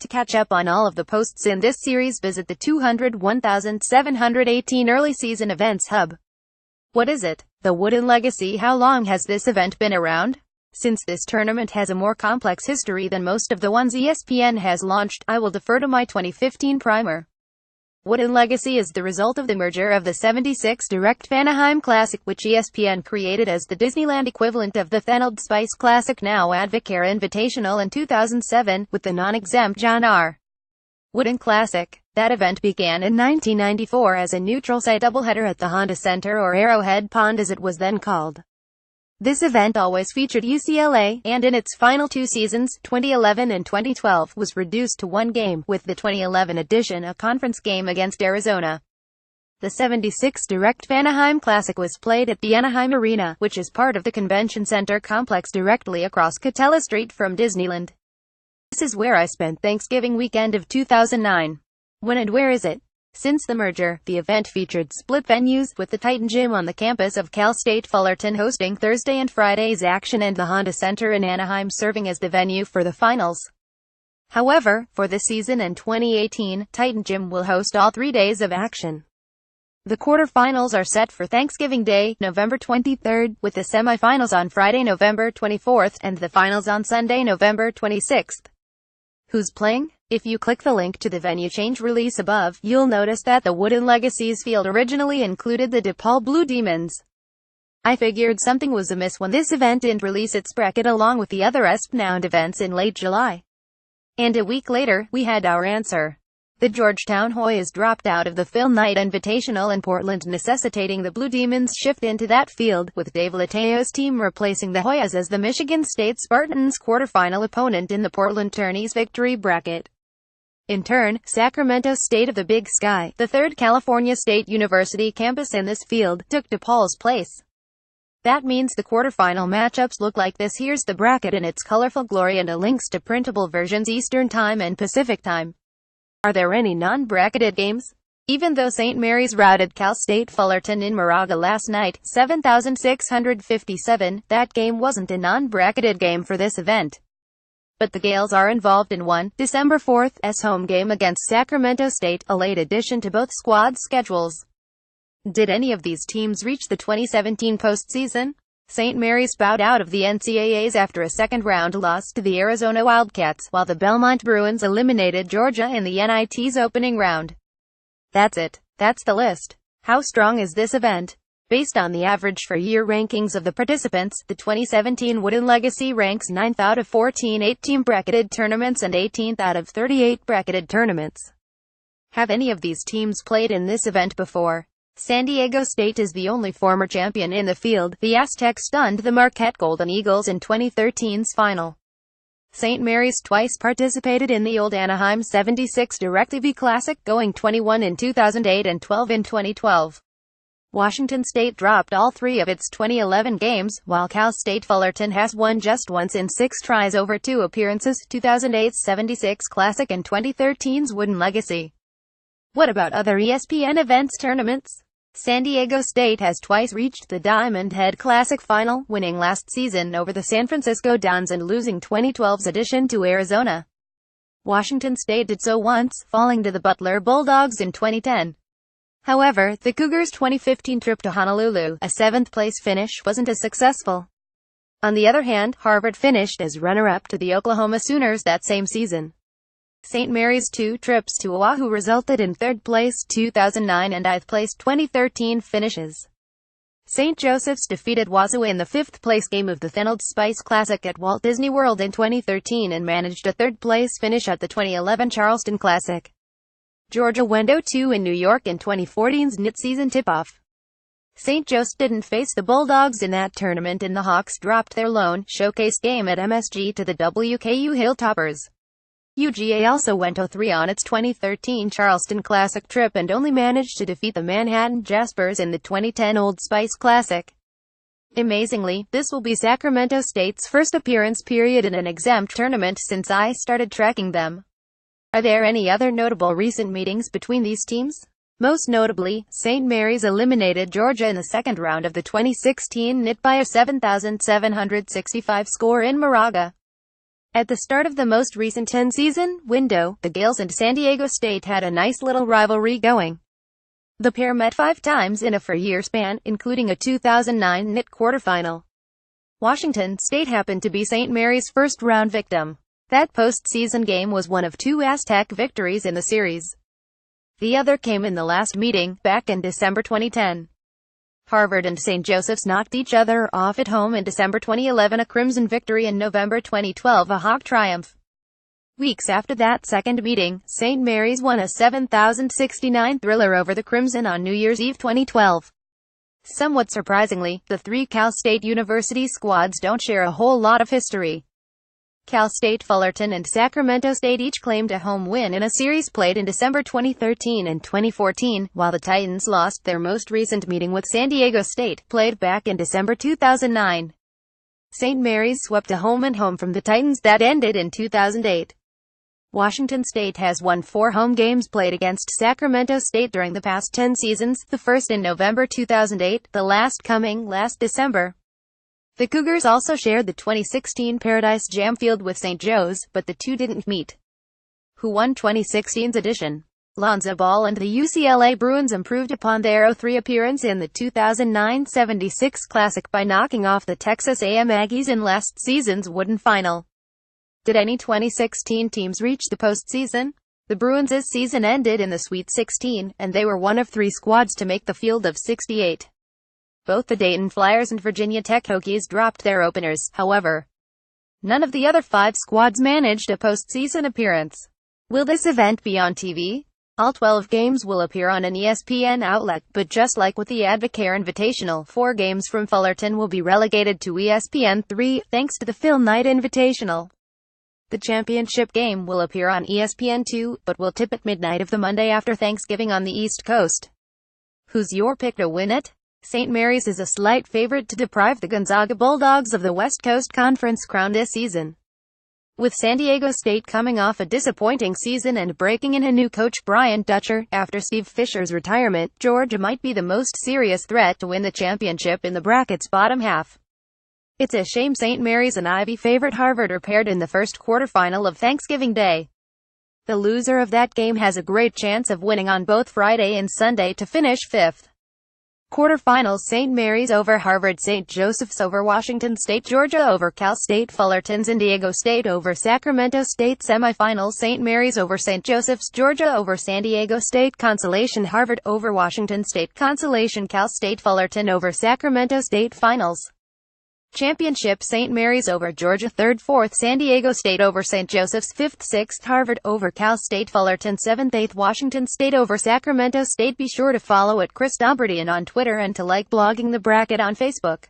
To catch up on all of the posts in this series, visit the 201,718 early season events hub. What is it? The Wooden Legacy. How long has this event been around? Since this tournament has a more complex history than most of the ones ESPN has launched, I will defer to my 2015 primer. Wooden Legacy is the result of the merger of the '76 Direct Anaheim Classic, which ESPN created as the Disneyland equivalent of the thenOld Spice Classic, now AdvoCare Invitational, in 2007, with the non-exempt John R. Wooden Classic. That event began in 1994 as a neutral site doubleheader at the Honda Center, or Arrowhead Pond as it was then called. This event always featured UCLA, and in its final two seasons, 2011 and 2012, was reduced to one game, with the 2011 edition a conference game against Arizona. The '76 Direct Anaheim Classic was played at the Anaheim Arena, which is part of the Convention Center complex directly across Catella Street from Disneyland. This is where I spent Thanksgiving weekend of 2009. When and where is it? Since the merger, the event featured split venues, with the Titan Gym on the campus of Cal State Fullerton hosting Thursday and Friday's action and the Honda Center in Anaheim serving as the venue for the finals. However, for this season and 2018, Titan Gym will host all 3 days of action. The quarterfinals are set for Thanksgiving Day, November 23rd, with the semifinals on Friday, November 24th, and the finals on Sunday, November 26th. Who's playing? If you click the link to the venue change release above, you'll notice that the Wooden Legacy's field originally included the DePaul Blue Demons. I figured something was amiss when this event didn't release its bracket along with the other ESPN events in late July. And a week later, we had our answer. The Georgetown Hoyas dropped out of the Phil Knight Invitational in Portland, necessitating the Blue Demons shift into that field, with Dave Latayo's team replacing the Hoyas as the Michigan State Spartans' quarterfinal opponent in the Portland Tourney's victory bracket. In turn, Sacramento State of the Big Sky, the third California State University campus in this field, took DePaul's place. That means the quarterfinal matchups look like this. Here's the bracket in its colorful glory and a links to printable versions Eastern Time and Pacific Time. Are there any non-bracketed games? Even though St. Mary's routed Cal State Fullerton in Moraga last night, 7,657, that game wasn't a non-bracketed game for this event. But the Gales are involved in one, December 4th's home game against Sacramento State, a late addition to both squad schedules. Did any of these teams reach the 2017 postseason? St. Mary's bowed out of the NCAAs after a second-round loss to the Arizona Wildcats, while the Belmont Bruins eliminated Georgia in the NIT's opening round. That's it. That's the list. How strong is this event? Based on the average for year rankings of the participants, the 2017 Wooden Legacy ranks 9th out of 14 8-team bracketed tournaments and 18th out of 38 bracketed tournaments. Have any of these teams played in this event before? San Diego State is the only former champion in the field. The Aztecs stunned the Marquette Golden Eagles in 2013's final. St. Mary's twice participated in the old Anaheim '76 DirecTV Classic, going 21 in 2008 and 12 in 2012. Washington State dropped all 3 of its 2011 games, while Cal State Fullerton has won just once in 6 tries over 2 appearances, 2008's '76 Classic and 2013's Wooden Legacy. What about other ESPN events tournaments? San Diego State has twice reached the Diamond Head Classic final, winning last season over the San Francisco Dons and losing 2012's edition to Arizona. Washington State did so once, falling to the Butler Bulldogs in 2010. However, the Cougars' 2015 trip to Honolulu, a 7th-place finish, wasn't as successful. On the other hand, Harvard finished as runner-up to the Oklahoma Sooners that same season. St. Mary's 2 trips to Oahu resulted in 3rd place 2009 and 9th place 2013 finishes. St. Joseph's defeated Wazoo in the 5th-place game of the thenOld Spice Classic at Walt Disney World in 2013 and managed a 3rd-place finish at the 2011 Charleston Classic. Georgia went 0-2 in New York in 2014's NIT season tip-off. St. Joe's didn't face the Bulldogs in that tournament, and the Hawks dropped their lone, showcase game at MSG to the WKU Hilltoppers. UGA also went 0-3 on its 2013 Charleston Classic trip and only managed to defeat the Manhattan Jaspers in the 2010 Old Spice Classic. Amazingly, this will be Sacramento State's first appearance period in an exempt tournament since I started tracking them. Are there any other notable recent meetings between these teams? Most notably, St. Mary's eliminated Georgia in the second round of the 2016 NIT by a 7,765 score in Moraga. At the start of the most recent 10-season window, the Gales and San Diego State had a nice little rivalry going. The pair met 5 times in a 4-year span, including a 2009 NIT quarterfinal. Washington State happened to be St. Mary's first-round victim. That postseason game was one of 2 Aztec victories in the series. The other came in the last meeting, back in December 2010. Harvard and St. Joseph's knocked each other off at home in December 2011, a Crimson victory, in November 2012, a Hawk triumph. Weeks after that second meeting, St. Mary's won a 7,069 thriller over the Crimson on New Year's Eve 2012. Somewhat surprisingly, the 3 Cal State University squads don't share a whole lot of history. Cal State, Fullerton, and Sacramento State each claimed a home win in a series played in December 2013 and 2014, while the Titans lost their most recent meeting with San Diego State, played back in December 2009. St. Mary's swept a home-and-home from the Titans that ended in 2008. Washington State has won 4 home games played against Sacramento State during the past 10 seasons, the first in November 2008, the last coming last December. The Cougars also shared the 2016 Paradise Jam field with St. Joe's, but the two didn't meet. Who won 2016's edition? Lonzo Ball and the UCLA Bruins improved upon their 0-3 appearance in the 2009 76 Classic by knocking off the Texas A&M Aggies in last season's wooden final. Did any 2016 teams reach the postseason? The Bruins' season ended in the Sweet 16, and they were one of 3 squads to make the field of 68. Both the Dayton Flyers and Virginia Tech Hokies dropped their openers, however. None of the other 5 squads managed a postseason appearance. Will this event be on TV? All 12 games will appear on an ESPN outlet, but just like with the AdvoCare Invitational, 4 games from Fullerton will be relegated to ESPN3, thanks to the Phil Knight Invitational. The championship game will appear on ESPN2, but will tip at midnight of the Monday after Thanksgiving on the East Coast. Who's your pick to win it? St. Mary's is a slight favorite to deprive the Gonzaga Bulldogs of the West Coast Conference crown this season. With San Diego State coming off a disappointing season and breaking in a new coach, Brian Dutcher, after Steve Fisher's retirement, Georgia might be the most serious threat to win the championship in the bracket's bottom half. It's a shame St. Mary's and Ivy favorite Harvard are paired in the first quarterfinal of Thanksgiving Day. The loser of that game has a great chance of winning on both Friday and Sunday to finish 5th. Quarterfinals: St. Mary's over Harvard, St. Joseph's over Washington State, Georgia over Cal State, Fullerton, San Diego State over Sacramento State. Semifinals: St. Mary's over St. Joseph's, Georgia over San Diego State. Consolation: Harvard over Washington State. Consolation: Cal State, Fullerton over Sacramento State. Finals: Championship: St. Mary's over Georgia, 3rd, 4th, San Diego State over St. Joseph's, 5th, 6th, Harvard over Cal State, Fullerton, 7th, 8th, Washington State over Sacramento State. Be sure to follow at Chris Dombertian on Twitter and to like Blogging the Bracket on Facebook.